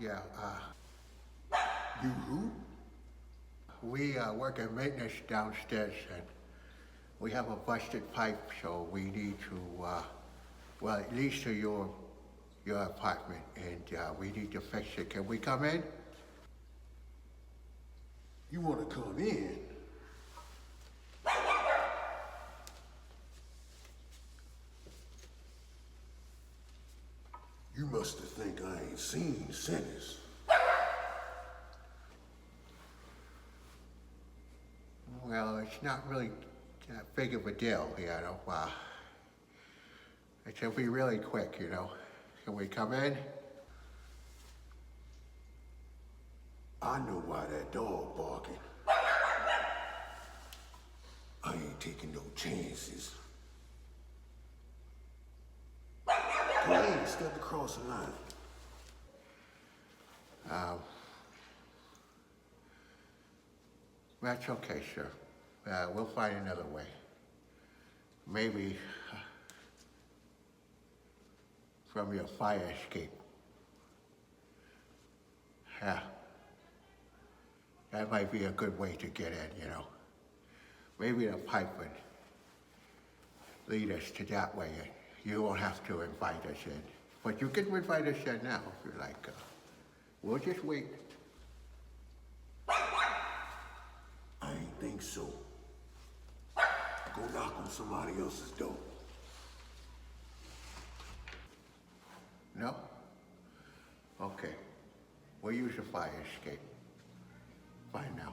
Yeah, You who? we work in maintenance downstairs and we have a busted pipe, so we need to, well, at least to your apartment, and we need to fix it. Can we come in? You want to come in? You must have think I ain't seen Cine-ners. Well, it's not really that big of a deal, you know. It'll be really quick, you know. Can we come in? I know why that dog barking. I ain't taking no chances. Go ahead, step across the line. That's okay, sir. We'll find another way. Maybe from your fire escape. Yeah. That might be a good way to get in, you know. Maybe the pipe would lead us to that way. You won't have to invite us in. But you can invite us in now if you like. We'll just wait. I ain't think so. Go knock on somebody else's door. No? Okay. We'll use the fire escape. Bye now.